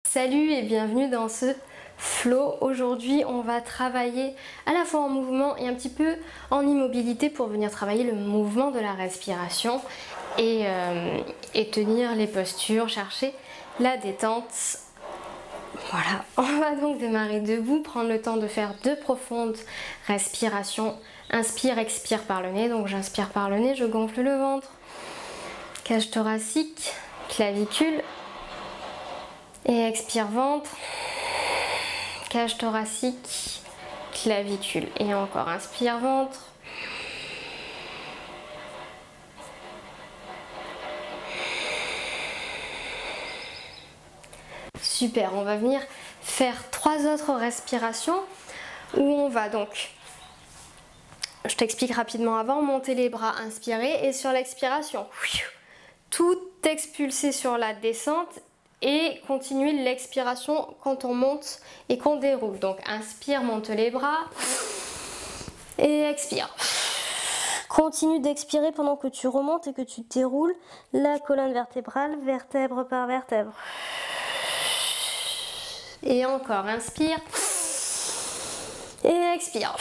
Salut et bienvenue dans ce flow. Aujourd'hui on va travailler à la fois en mouvement et un petit peu en immobilité pour venir travailler le mouvement de la respiration et tenir les postures, chercher la détente. Voilà, on va donc démarrer debout, prendre le temps de faire 2 profondes respirations. Inspire, expire par le nez, donc j'inspire par le nez, je gonfle le ventre, cage thoracique, clavicule. Et expire ventre, cage thoracique, clavicule. Et encore, inspire ventre. Super, on va venir faire 3 autres respirations où on va donc, je t'explique rapidement avant, monter les bras, inspirer et sur l'expiration, tout expulser sur la descente. Et continuer l'expiration quand on monte et qu'on déroule. Donc inspire, monte les bras et expire. Continue d'expirer pendant que tu remontes et que tu déroules la colonne vertébrale, vertèbre par vertèbre. Et encore, inspire et expire.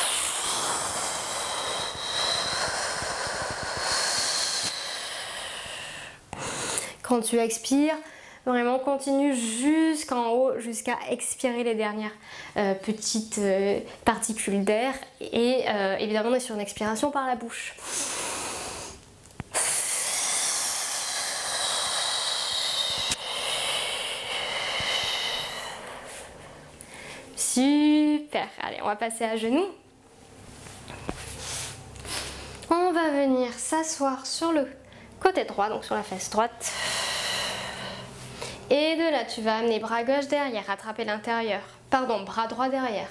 Quand tu expires, vraiment continue jusqu'en haut, jusqu'à expirer les dernières petites particules d'air. Et évidemment on est sur une expiration par la bouche. Super, allez on va passer à genoux. On va venir s'asseoir sur le côté droit, donc sur la fesse droite. Et de là, tu vas amener bras gauche derrière, attraper l'intérieur. Pardon, bras droit derrière.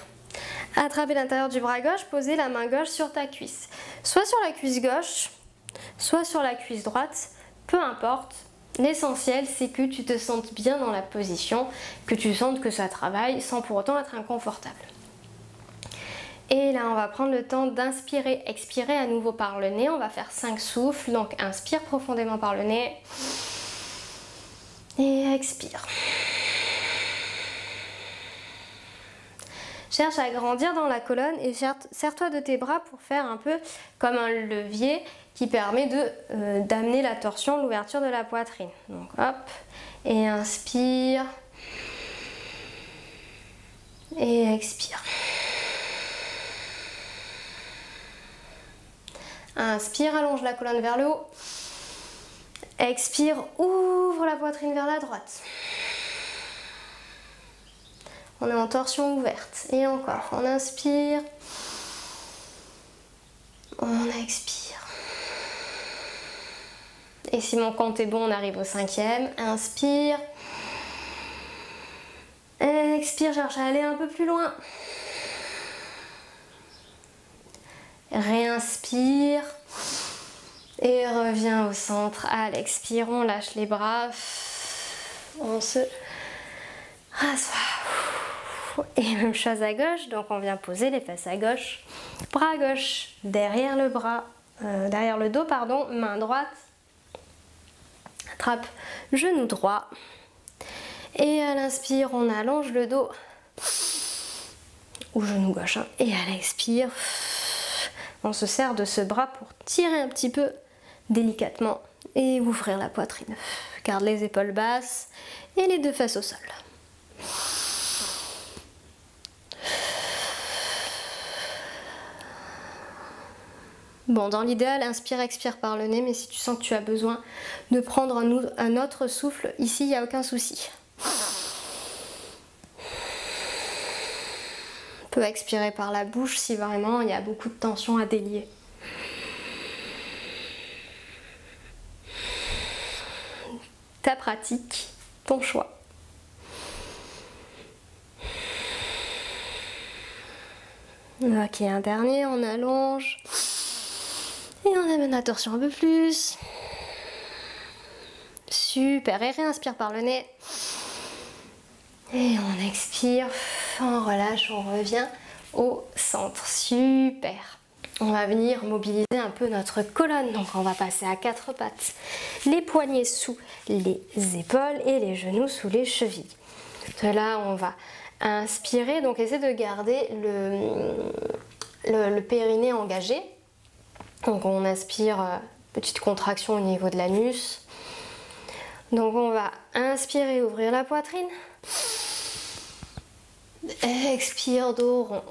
Attraper l'intérieur du bras gauche, poser la main gauche sur ta cuisse. Soit sur la cuisse gauche, soit sur la cuisse droite, peu importe. L'essentiel, c'est que tu te sentes bien dans la position, que tu sentes que ça travaille sans pour autant être inconfortable. Et là, on va prendre le temps d'inspirer, expirer à nouveau par le nez. On va faire 5 souffles, donc inspire profondément par le nez. Et expire. Cherche à grandir dans la colonne et serre-toi de tes bras pour faire un peu comme un levier qui permet d'amener la torsion, l'ouverture de la poitrine. Donc hop, et inspire. Et expire. Inspire, allonge la colonne vers le haut. Expire, ouvre la poitrine vers la droite. On est en torsion ouverte. Et encore, on inspire. On expire. Et si mon compte est bon, on arrive au 5e. Inspire. Expire, cherche à aller un peu plus loin. Réinspire. Et reviens au centre. À l'expire, on lâche les bras. On se rassoit. Et même chose à gauche. Donc on vient poser les fesses à gauche. Bras gauche derrière le bras, derrière le dos, pardon. Main droite. Attrape genou droit. Et à l'inspire, on allonge le dos. Ou genou gauche. Hein. Et à l'expire, on se sert de ce bras pour tirer un petit peu délicatement et ouvrir la poitrine. Garde les épaules basses et les 2 fesses au sol. Bon, dans l'idéal, inspire, expire par le nez, mais si tu sens que tu as besoin de prendre un autre souffle, ici, il n'y a aucun souci. On peut expirer par la bouche si vraiment il y a beaucoup de tension à délier. Ta pratique, ton choix. Ok, un dernier, on allonge. Et on amène la torsion un peu plus. Super, et réinspire par le nez. Et on expire, on relâche, on revient au centre. Super. On va venir mobiliser un peu notre colonne, donc on va passer à 4 pattes. Les poignets sous les épaules et les genoux sous les chevilles. De là, on va inspirer, donc essaie de garder le périnée engagé. Donc on inspire, petite contraction au niveau de l'anus. Donc on va inspirer, ouvrir la poitrine. Expire, dos rond.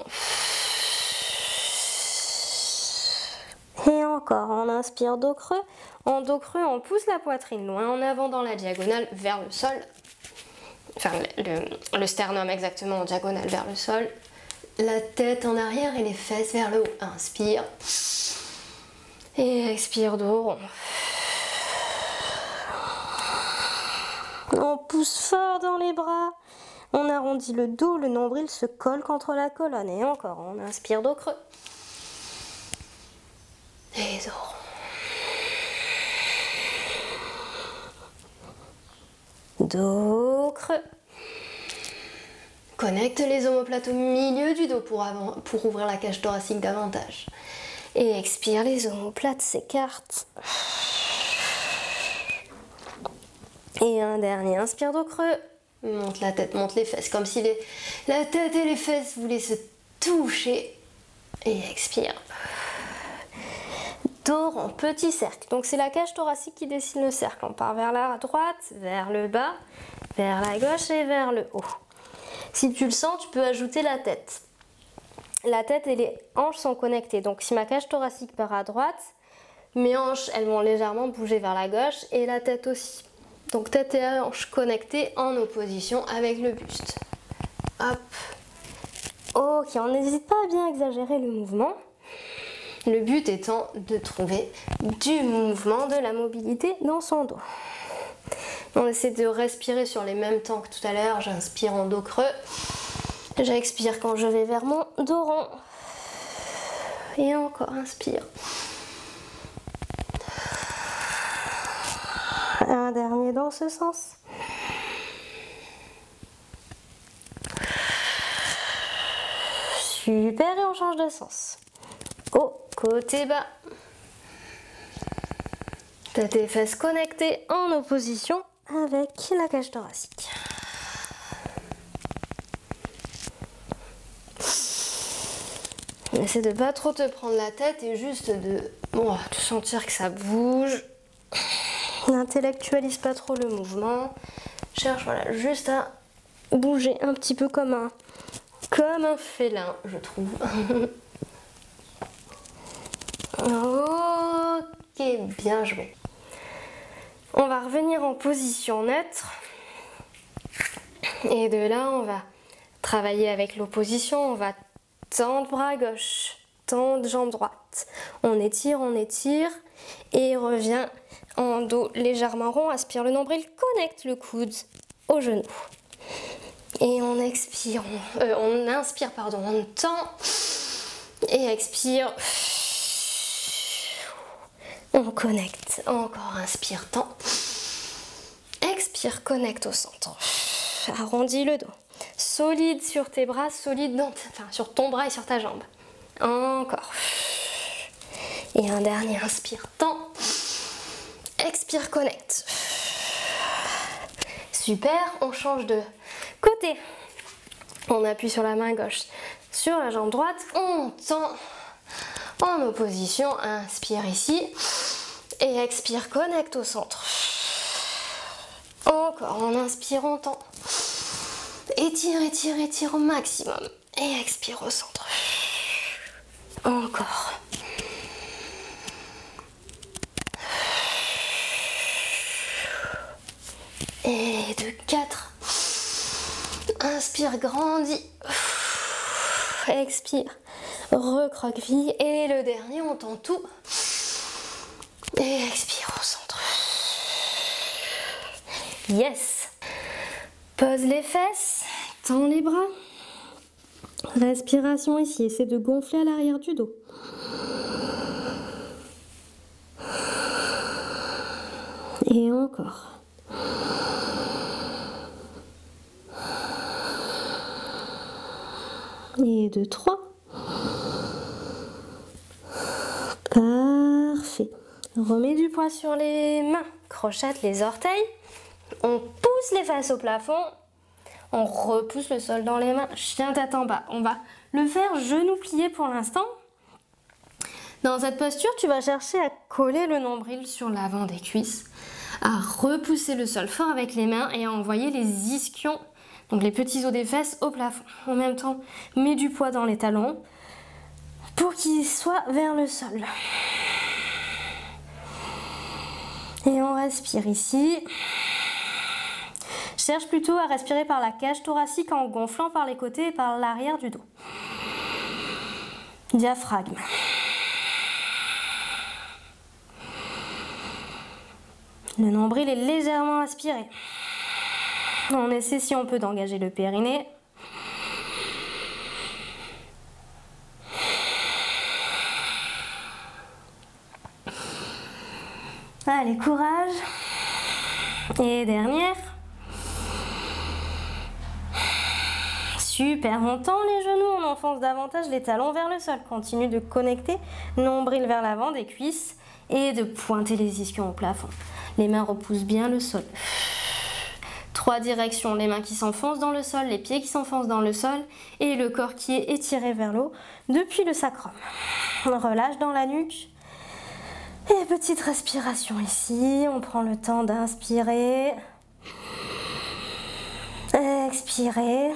Et encore, on inspire, dos creux. En dos creux, on pousse la poitrine loin en avant dans la diagonale vers le sol. Enfin, le sternum exactement en diagonale vers le sol. La tête en arrière et les fesses vers le haut. Inspire. Et expire, dos rond. On pousse fort dans les bras. On arrondit le dos, le nombril se colle contre la colonne. Et encore, on inspire, dos creux. Et dos rond. Dos creux. Connecte les omoplates au milieu du dos pour ouvrir la cage thoracique davantage. Et expire, les omoplates s'écartent. Et un dernier, inspire, dos creux. Monte la tête, monte les fesses, comme si la tête et les fesses voulaient se toucher. Et expire. Dos rond, petit cercle. Donc c'est la cage thoracique qui dessine le cercle. On part vers la droite, vers le bas, vers la gauche et vers le haut. Si tu le sens, tu peux ajouter la tête. La tête et les hanches sont connectées. Donc si ma cage thoracique part à droite, mes hanches, elles vont légèrement bouger vers la gauche et la tête aussi. Donc tête et hanches connectées en opposition avec le buste. Hop. Ok, on n'hésite pas à bien exagérer le mouvement. Le but étant de trouver du mouvement, de la mobilité dans son dos. On essaie de respirer sur les mêmes temps que tout à l'heure. J'inspire en dos creux. J'expire quand je vais vers mon dos rond. Et encore, inspire. Un dernier dans ce sens. Super, et on change de sens. Au côté bas. Tête et fesses connectées en opposition avec la cage thoracique. Essaie de pas trop te prendre la tête et juste de sentir que ça bouge. N'intellectualise pas trop le mouvement. Cherche juste à bouger un petit peu comme un félin, je trouve. Ok, bien joué. On va revenir en position neutre. Et de là, on va travailler avec l'opposition. On va tendre bras gauche, tendre jambe droite. On étire. Et revient en dos légèrement rond. Aspire le nombril, connecte le coude au genou. Et on expire, on inspire, on tend. Et expire. On connecte, encore inspire, tend. Expire, connecte au centre. Arrondis le dos. Solide sur tes bras, solide sur ton bras et sur ta jambe. Encore. Et un dernier, inspire, tend. Expire, connecte. Super, on change de côté. On appuie sur la main gauche, sur la jambe droite, on tend en opposition. Inspire ici et expire, connecte au centre. Encore, on inspire, on tend. Étire au maximum et expire au centre. Encore. Et de 4. Inspire, grandis. Expire, recroqueville. Et le dernier, on tend tout. Et expire au centre. Yes. Pose les fesses, tends les bras. Respiration ici, essaie de gonfler à l'arrière du dos. Et encore. Et 2, 3. Parfait. Remets du poids sur les mains. Crochette les orteils. On pousse les fesses au plafond. On repousse le sol dans les mains, chien tête en bas. On va le faire genou plié pour l'instant. Dans cette posture, tu vas chercher à coller le nombril sur l'avant des cuisses, à repousser le sol fort avec les mains et à envoyer les ischions, donc les petits os des fesses, au plafond. En même temps, mets du poids dans les talons pour qu'ils soient vers le sol. Et on respire ici. Cherche plutôt à respirer par la cage thoracique en gonflant par les côtés et par l'arrière du dos. Diaphragme. Le nombril est légèrement aspiré. On essaie si on peut d'engager le périnée. Allez, courage. Et dernière. Super, on tend les genoux, on enfonce davantage les talons vers le sol. Continue de connecter nombril vers l'avant des cuisses et de pointer les ischions au plafond. Les mains repoussent bien le sol. 3 directions, les mains qui s'enfoncent dans le sol, les pieds qui s'enfoncent dans le sol et le corps qui est étiré vers le haut depuis le sacrum. On relâche dans la nuque. Et petite respiration ici, on prend le temps d'inspirer, expirer.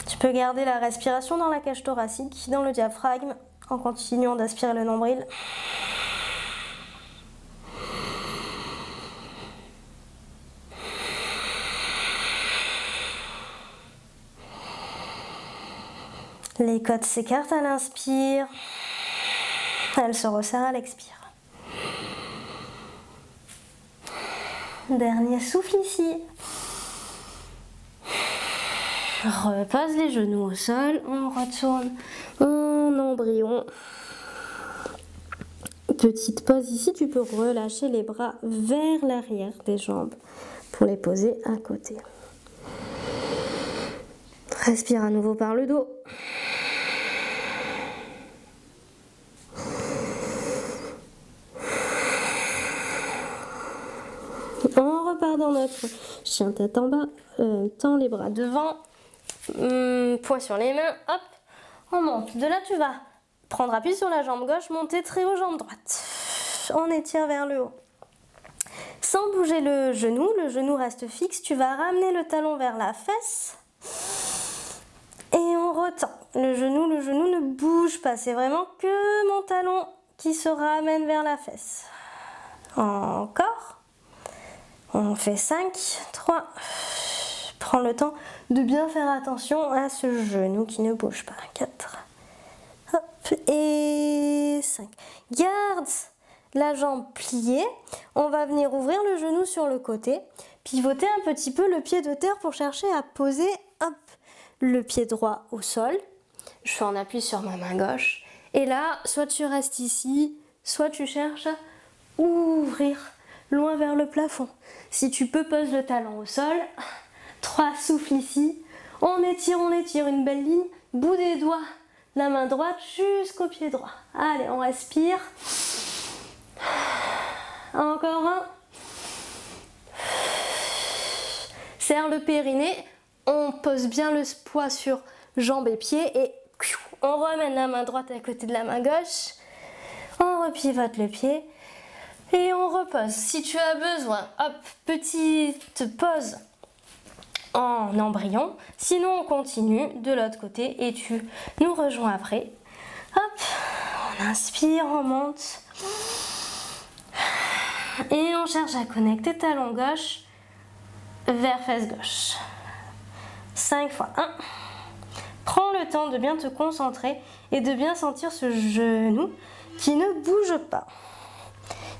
Tu peux garder la respiration dans la cage thoracique, dans le diaphragme, en continuant d'aspirer le nombril. Les côtes s'écartent à l'inspire, elles se resserrent à l'expire. Dernier souffle ici. Repose les genoux au sol, on retourne en embryon. Petite pause ici, tu peux relâcher les bras vers l'arrière des jambes pour les poser à côté. Respire à nouveau par le dos. On repart dans notre chien tête en bas, tend les bras devant, poids sur les mains, hop, on monte. De là tu vas prendre appui sur la jambe gauche, monter très haut jambe droite. On étire vers le haut. Sans bouger le genou reste fixe, tu vas ramener le talon vers la fesse et on retend. Le genou ne bouge pas, c'est vraiment que mon talon qui se ramène vers la fesse. Encore. On fait 5, 3. Prends le temps de bien faire attention à ce genou qui ne bouge pas. 4. Hop, et 5. Garde la jambe pliée. On va venir ouvrir le genou sur le côté. Pivoter un petit peu le pied de terre pour chercher à poser hop, le pied droit au sol. Je fais en appui sur ma main gauche. Et là, soit tu restes ici, soit tu cherches à ouvrir loin vers le plafond. Si tu peux, pose le talon au sol. 3 souffles ici. On étire une belle ligne. Bout des doigts, la main droite jusqu'au pied droit. Allez, on respire. Encore un. Serre le périnée. On pose bien le poids sur jambes et pieds et on remène la main droite à côté de la main gauche. On repivote le pied. Et on repose. Si tu as besoin, hop, petite pause en embryon. Sinon, on continue de l'autre côté et tu nous rejoins après. Hop, on inspire, on monte. Et on cherche à connecter talon gauche vers fesse gauche. 5 fois 1. Prends le temps de bien te concentrer et de bien sentir ce genou qui ne bouge pas,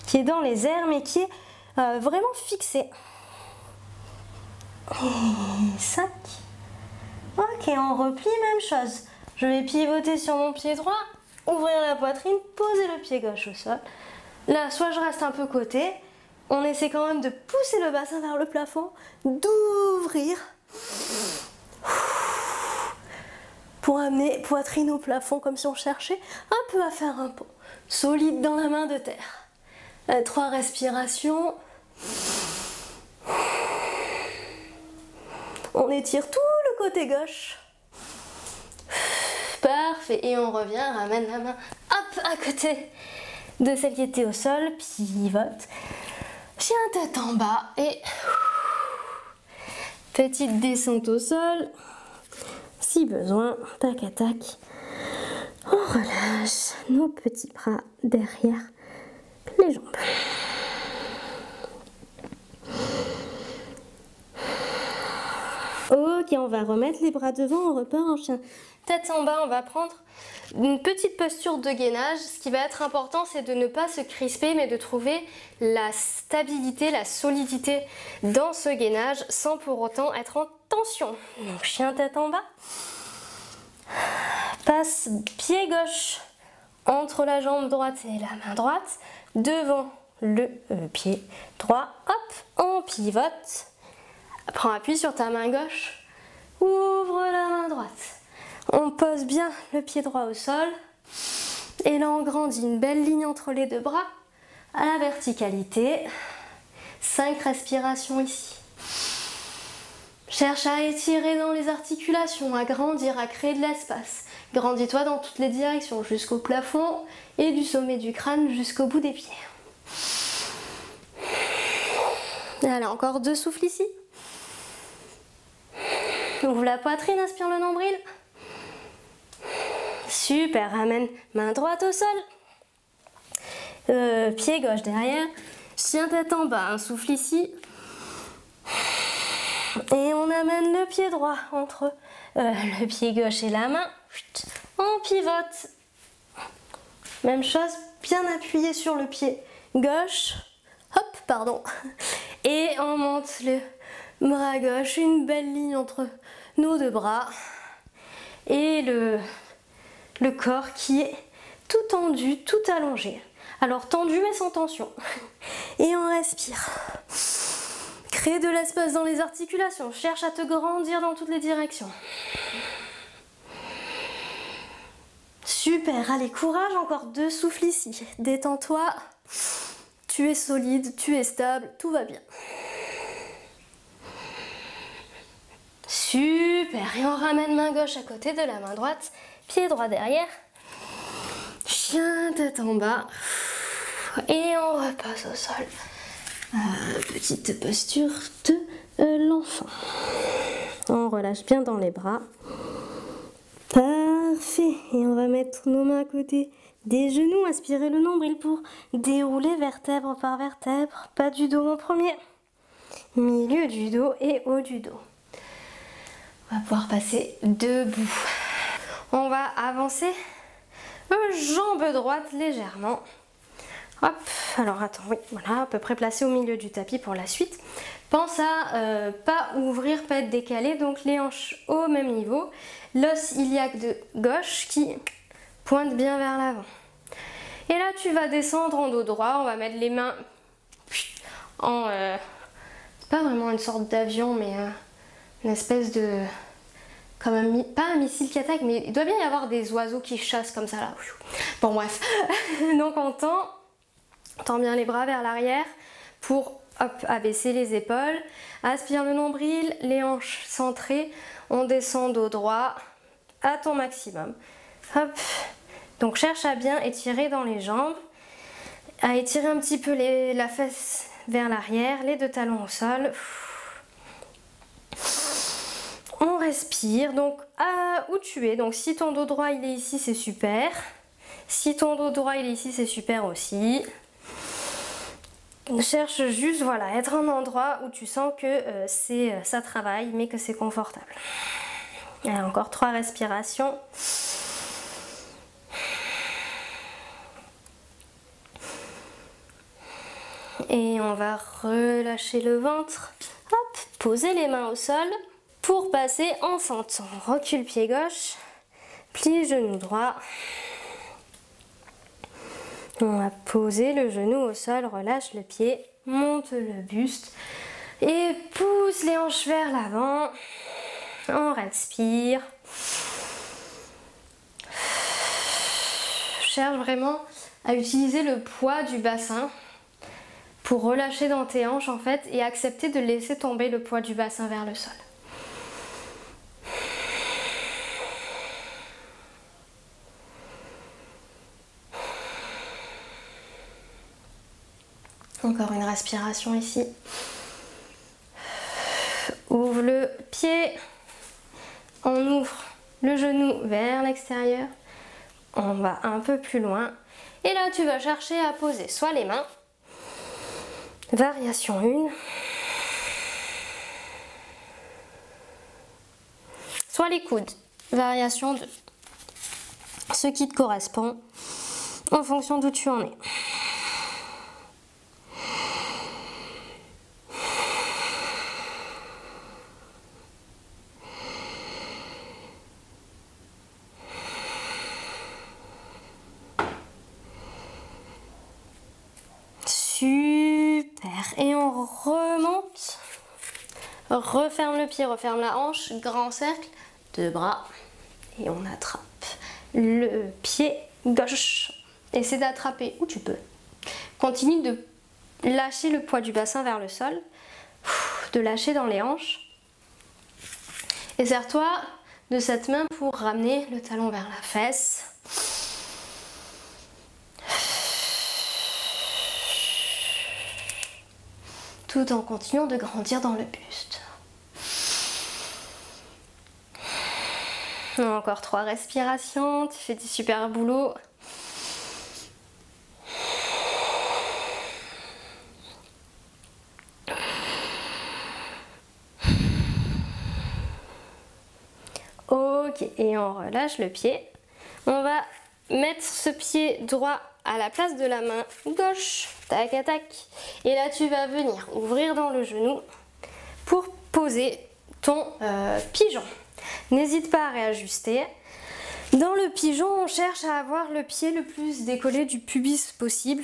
qui est dans les airs mais qui est vraiment fixé. Et 5. Ok, on replie, même chose. Je vais pivoter sur mon pied droit, ouvrir la poitrine, poser le pied gauche au sol. Là, soit je reste un peu côté, on essaie quand même de pousser le bassin vers le plafond, d'ouvrir pour amener poitrine au plafond comme si on cherchait un peu à faire un pont solide dans la main de terre. 3 respirations. On étire tout le côté gauche. Parfait. Et on revient, ramène la main, hop, à côté de celle qui était au sol, pivote. Chien tête en bas et petite descente au sol. Si besoin, tac à tac. On relâche nos petits bras derrière les jambes. Ok, on va remettre les bras devant, on repart en chien tête en bas. On va prendre une petite posture de gainage. Ce qui va être important, c'est de ne pas se crisper, mais de trouver la stabilité, la solidité dans ce gainage sans pour autant être en tension. Donc chien tête en bas. Passe pied gauche entre la jambe droite et la main droite, devant le pied droit. Hop, on pivote. Prends appui sur ta main gauche. Ouvre la main droite. On pose bien le pied droit au sol. Et là, on grandit une belle ligne entre les deux bras à la verticalité. 5 respirations ici. Cherche à étirer dans les articulations, à grandir, à créer de l'espace. Grandis-toi dans toutes les directions, jusqu'au plafond et du sommet du crâne jusqu'au bout des pieds. Allez, encore 2 souffles ici. Ouvre la poitrine, inspire le nombril. Super, ramène main droite au sol. Pied gauche derrière. Chien tête en bas, un souffle ici. Et on amène le pied droit entre le pied gauche et la main. On pivote. Même chose, bien appuyé sur le pied gauche. Hop, pardon. Et on monte le bras gauche, une belle ligne entre nos deux bras. Et le corps qui est tout tendu, tout allongé. Alors tendu mais sans tension. Et on respire. Crée de l'espace dans les articulations. Cherche à te grandir dans toutes les directions. Super, allez, courage, encore 2 souffles ici. Détends-toi. Tu es solide, tu es stable, tout va bien. Super, et on ramène main gauche à côté de la main droite. Pied droit derrière. Chien tête en bas. Et on repasse au sol. Petite posture de l'enfant. On relâche bien dans les bras. Parfait. Et on va mettre nos mains à côté des genoux. Aspirer le nombril pour dérouler vertèbre par vertèbre. Bas du dos en premier. Milieu du dos et haut du dos. On va pouvoir passer debout. On va avancer jambe droite légèrement. Hop, alors attends, oui, voilà, à peu près placé au milieu du tapis pour la suite. Pense à pas ouvrir, pas être décalé, donc les hanches au même niveau. L'os iliaque de gauche qui pointe bien vers l'avant. Et là, tu vas descendre en dos droit, on va mettre les mains en... c'est pas vraiment une sorte d'avion, mais une espèce de... comme pas un missile qui attaque, mais il doit bien y avoir des oiseaux qui chassent comme ça là. Bon bref, donc on tend bien les bras vers l'arrière pour hop, abaisser les épaules. Aspire le nombril, les hanches centrées, on descend dos droit à ton maximum. Hop. Donc cherche à bien étirer dans les jambes, à étirer un petit peu la fesse vers l'arrière, les 2 talons au sol. On respire, donc où tu es. Donc si ton dos droit il est ici, c'est super. Si ton dos droit il est ici, c'est super aussi. Cherche juste, voilà, être un endroit où tu sens que ça travaille, mais que c'est confortable. Et encore 3 respirations. Et on va relâcher le ventre. Hop, poser les mains au sol. Pour passer en sentant, recule pied gauche, plie genou droit. On va poser le genou au sol, relâche le pied, monte le buste et pousse les hanches vers l'avant. On respire. Cherche vraiment à utiliser le poids du bassin pour relâcher dans tes hanches en fait et accepter de laisser tomber le poids du bassin vers le sol. Encore une respiration ici. Ouvre le pied. On ouvre le genou vers l'extérieur. On va un peu plus loin. Et là, tu vas chercher à poser soit les mains. Variation 1. Soit les coudes. Variation 2. Ce qui te correspond en fonction d'où tu en es. Super. Et on remonte. Referme le pied, referme la hanche. Grand cercle. 2 bras. Et on attrape le pied gauche. Essaie d'attraper où tu peux. Continue de lâcher le poids du bassin vers le sol. De lâcher dans les hanches. Et serre-toi de cette main pour ramener le talon vers la fesse. Tout en continuant de grandir dans le buste. Encore 3 respirations, tu fais du super boulot. Ok, et on relâche le pied. On va mettre ce pied droit à la place de la main gauche. Tac, tac, tac. Et là, tu vas venir ouvrir dans le genou pour poser ton pigeon. N'hésite pas à réajuster. Dans le pigeon, on cherche à avoir le pied le plus décollé du pubis possible.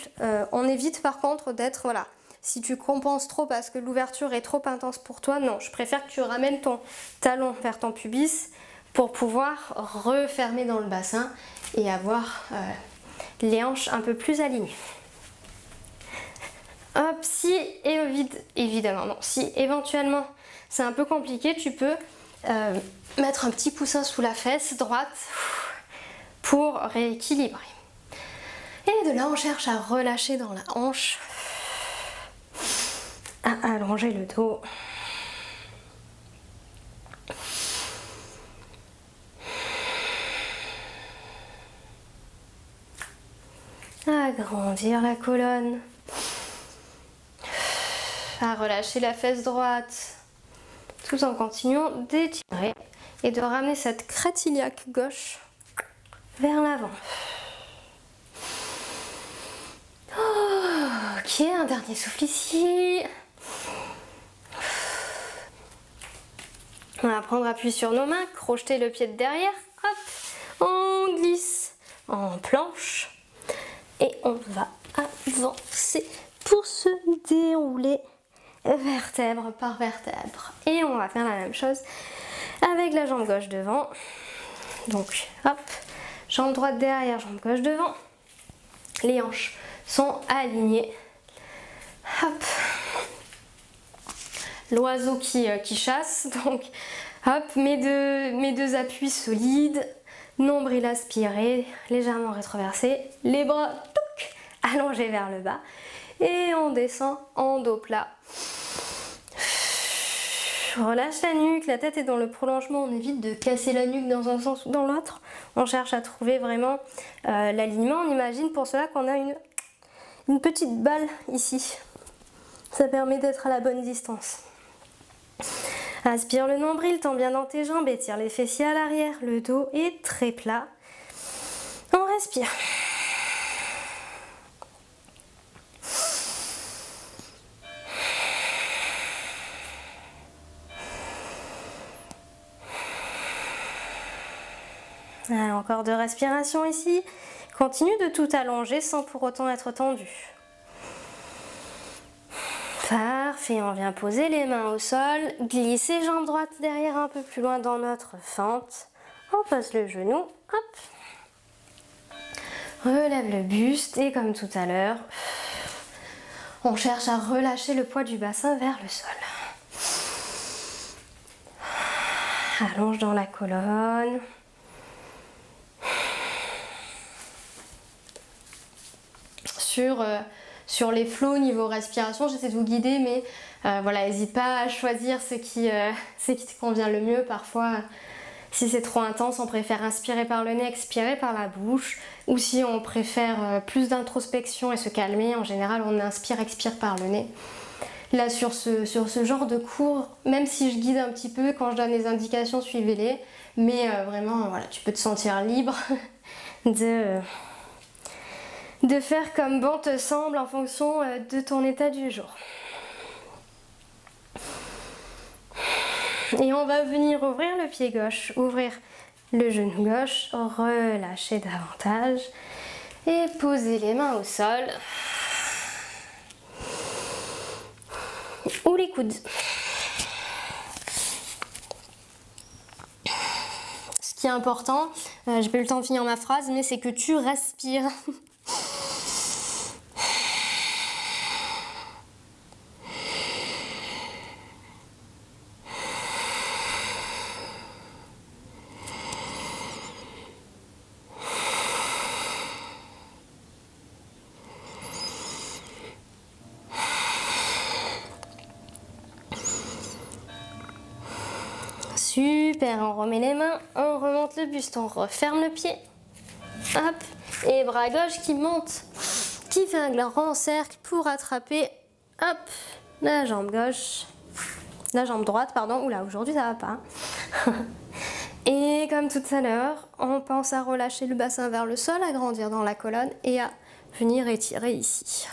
On évite par contre d'être, voilà, si tu compenses trop parce que l'ouverture est trop intense pour toi, non, je préfère que tu ramènes ton talon vers ton pubis pour pouvoir refermer dans le bassin et avoir les hanches un peu plus alignées. Hop, si évidemment, non, si éventuellement c'est un peu compliqué, tu peux mettre un petit coussin sous la fesse droite pour rééquilibrer. Et de là, on cherche à relâcher dans la hanche, à allonger le dos. Agrandir la colonne. À relâcher la fesse droite. Tout en continuant d'étirer et de ramener cette crête iliaque gauche vers l'avant. Ok, un dernier souffle ici. On va prendre appui sur nos mains, crocheter le pied de derrière. Hop, on glisse en planche et on va avancer pour se dérouler vertèbre par vertèbre. Et on va faire la même chose avec la jambe gauche devant. Donc, hop, jambe droite derrière, jambe gauche devant. Les hanches sont alignées. Hop. L'oiseau qui chasse. Donc, hop, mes deux appuis solides. Nombril aspiré, légèrement rétroversé. Les bras touc, allongés vers le bas. Et on descend en dos plat. Relâche la nuque, la tête est dans le prolongement, on évite de casser la nuque dans un sens ou dans l'autre. On cherche à trouver vraiment l'alignement. On imagine pour cela qu'on a une petite balle ici. Ça permet d'être à la bonne distance. Aspire le nombril, tends bien dans tes jambes, étire les fessiers à l'arrière. Le dos est très plat. On respire. Allez, encore 2 respirations ici. Continue de tout allonger sans pour autant être tendu. Parfait, on vient poser les mains au sol, glisser jambe droite derrière un peu plus loin dans notre fente. On pose le genou, hop. Relève le buste et comme tout à l'heure, on cherche à relâcher le poids du bassin vers le sol. Allonge dans la colonne. sur les flows niveau respiration. J'essaie de vous guider, mais voilà, n'hésite pas à choisir ce qui te convient le mieux. Parfois, si c'est trop intense, on préfère inspirer par le nez, expirer par la bouche. Ou si on préfère plus d'introspection et se calmer, en général, on inspire, expire par le nez. Là, sur ce genre de cours, même si je guide un petit peu, quand je donne les indications, suivez-les. Mais vraiment, voilà, tu peux te sentir libre de faire comme bon te semble en fonction de ton état du jour. Et on va venir ouvrir le pied gauche, ouvrir le genou gauche, relâcher davantage et poser les mains au sol ou les coudes. Ce qui est important, j'ai pas eu le temps de finir ma phrase, mais c'est que tu respires. Super, on remet les mains, on remonte le buste, on referme le pied. Hop, et bras gauche qui monte, qui fait un grand cercle pour attraper, hop, la jambe gauche, la jambe droite, pardon. Oula, aujourd'hui ça va pas. Et comme tout à l'heure, on pense à relâcher le bassin vers le sol, à grandir dans la colonne et à venir étirer ici.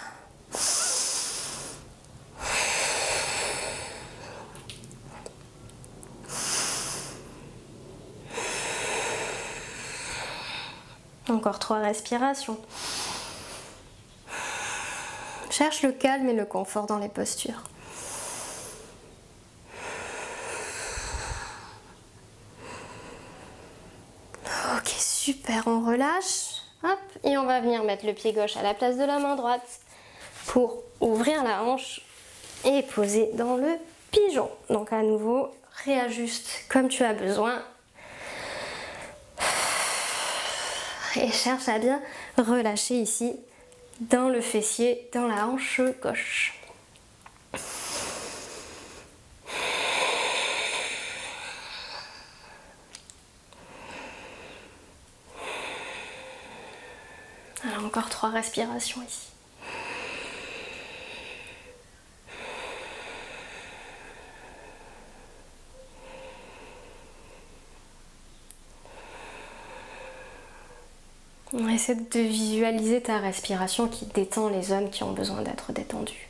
Encore 3 respirations. Cherche le calme et le confort dans les postures. Ok, super, on relâche. Hop, et on va venir mettre le pied gauche à la place de la main droite pour ouvrir la hanche et poser dans le pigeon. Donc à nouveau, réajuste comme tu as besoin. Et cherche à bien relâcher ici dans le fessier, dans la hanche gauche. Alors encore 3 respirations ici. On essaie de visualiser ta respiration qui détend les zones qui ont besoin d'être détendues.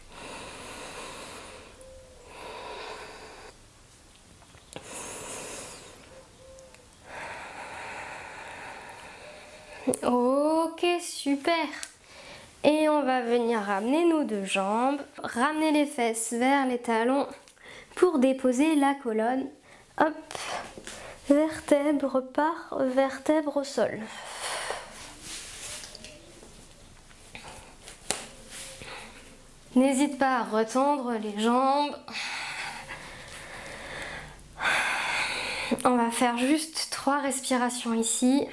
Ok, super. Et on va venir ramener nos 2 jambes, ramener les fesses vers les talons pour déposer la colonne. Hop, vertèbre par vertèbre au sol. N'hésite pas à retendre les jambes. On va faire juste 3 respirations ici.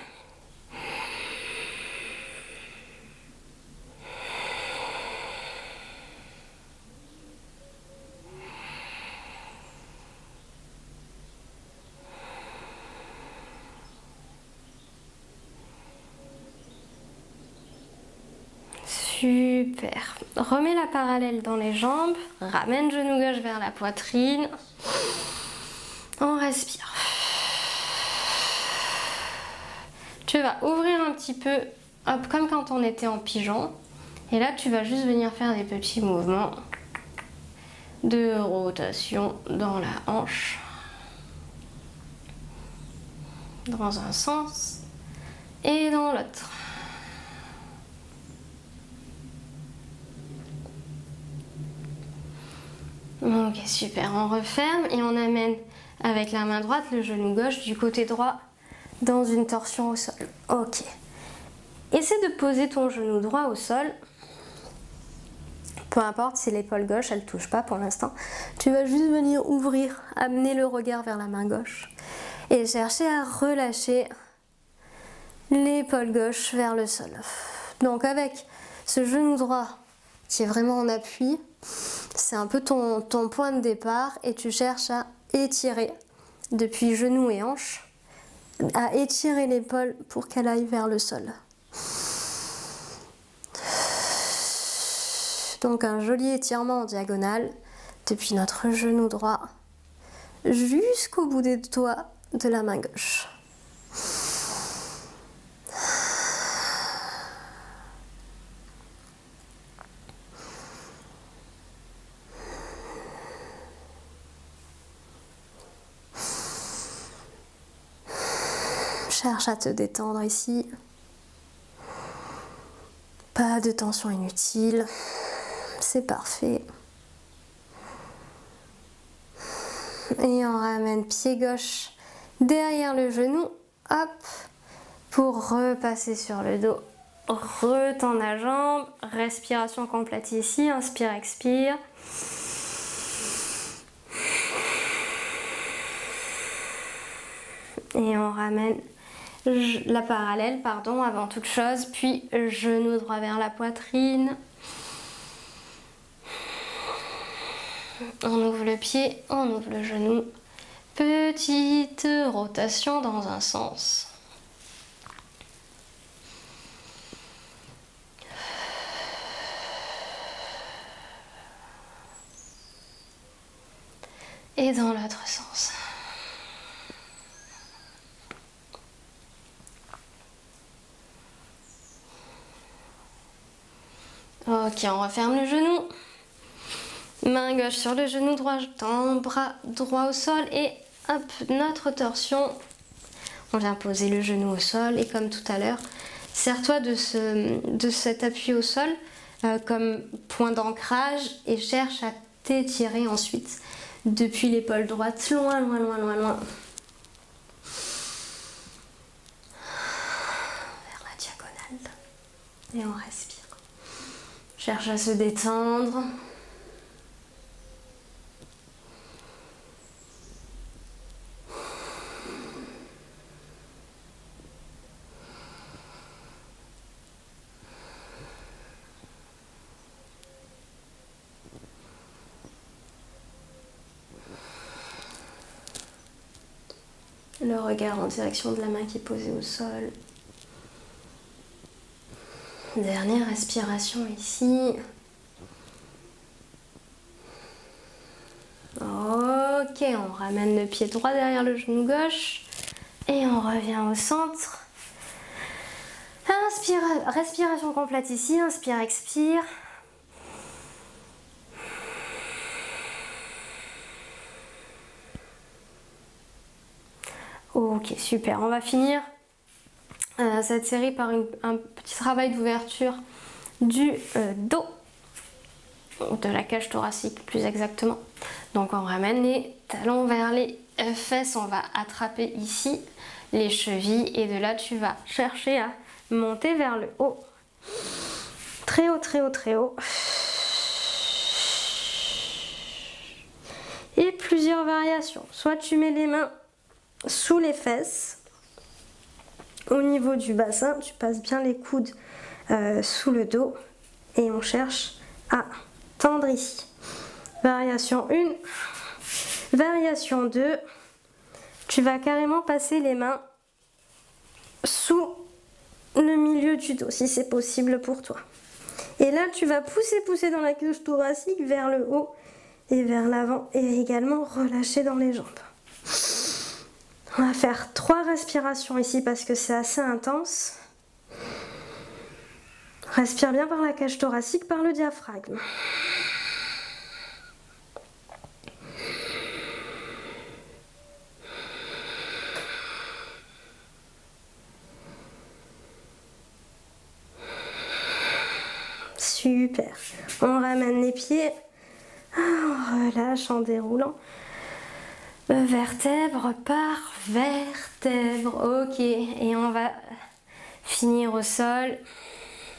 Super. Remets la parallèle dans les jambes. Ramène genou gauche vers la poitrine. On respire. Tu vas ouvrir un petit peu, hop, comme quand on était en pigeon. Et là, tu vas juste venir faire des petits mouvements de rotation dans la hanche. Dans un sens et dans l'autre. Ok, super, on referme et on amène avec la main droite le genou gauche du côté droit dans une torsion au sol. Ok. Essaie de poser ton genou droit au sol. Peu importe si l'épaule gauche, elle ne touche pas pour l'instant. Tu vas juste venir ouvrir, amener le regard vers la main gauche et chercher à relâcher l'épaule gauche vers le sol. Donc avec ce genou droit qui est vraiment en appui. C'est un peu ton point de départ et tu cherches à étirer depuis genou et hanche, à étirer l'épaule pour qu'elle aille vers le sol. Donc un joli étirement en diagonale depuis notre genou droit jusqu'au bout des doigts de la main gauche. Cherche à te détendre ici. Pas de tension inutile. C'est parfait. Et on ramène pied gauche derrière le genou. Hop. Pour repasser sur le dos. Retends la jambe. Respiration complète ici. Inspire, expire. Et on ramène la parallèle, pardon, avant toute chose, puis genou droit vers la poitrine. On ouvre le pied, on ouvre le genou. Petite rotation dans un sens. Et dans l'autre sens. Ok, on referme le genou. Main gauche sur le genou droit, tends bras droit au sol et hop, notre torsion. On vient poser le genou au sol et comme tout à l'heure, sers-toi de cet appui au sol comme point d'ancrage et cherche à t'étirer ensuite depuis l'épaule droite, loin, loin, loin, loin, loin. Vers la diagonale. Et on respire. Cherche à se détendre. Le regard en direction de la main qui est posée au sol. Dernière respiration ici. Ok, on ramène le pied droit derrière le genou gauche et on revient au centre. Inspire, respiration complète ici, inspire, expire. Ok, super. On va finir cette série par un petit travail d'ouverture du dos, de la cage thoracique plus exactement. Donc on ramène les talons vers les fesses, on va attraper ici les chevilles et de là tu vas chercher à monter vers le haut. Très haut, très haut, très haut. Et plusieurs variations. Soit tu mets les mains sous les fesses, au niveau du bassin, tu passes bien les coudes sous le dos et on cherche à tendre ici. Variation 1, variation 2, tu vas carrément passer les mains sous le milieu du dos si c'est possible pour toi. Et là tu vas pousser dans la cage thoracique vers le haut et vers l'avant et également relâcher dans les jambes. On va faire 3 respirations ici parce que c'est assez intense. Respire bien par la cage thoracique, par le diaphragme. Super. On ramène les pieds. On relâche en déroulant. Vertèbre par vertèbre. Ok. Et on va finir au sol.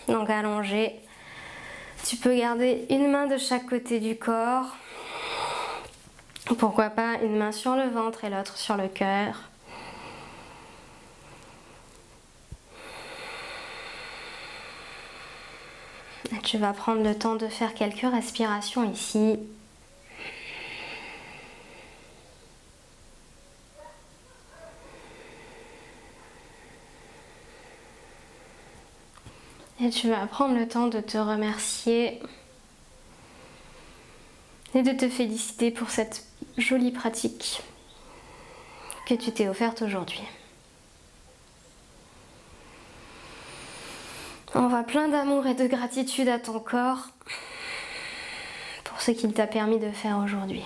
Donc allongé. Tu peux garder une main de chaque côté du corps. Pourquoi pas une main sur le ventre et l'autre sur le cœur. Tu vas prendre le temps de faire quelques respirations ici. Et tu vas prendre le temps de te remercier et de te féliciter pour cette jolie pratique que tu t'es offerte aujourd'hui. Envoie plein d'amour et de gratitude à ton corps pour ce qu'il t'a permis de faire aujourd'hui.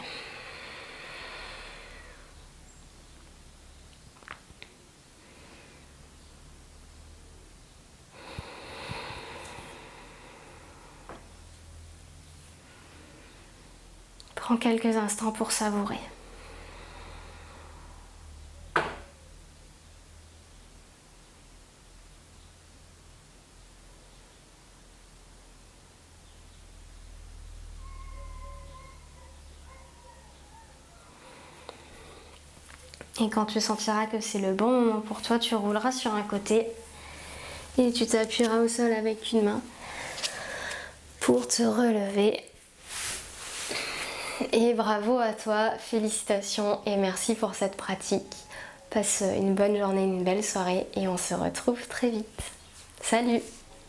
Prends quelques instants pour savourer. Et quand tu sentiras que c'est le bon moment pour toi, tu rouleras sur un côté et tu t'appuieras au sol avec une main pour te relever. Et bravo à toi, félicitations et merci pour cette pratique. Passe une bonne journée, une belle soirée et on se retrouve très vite. Salut!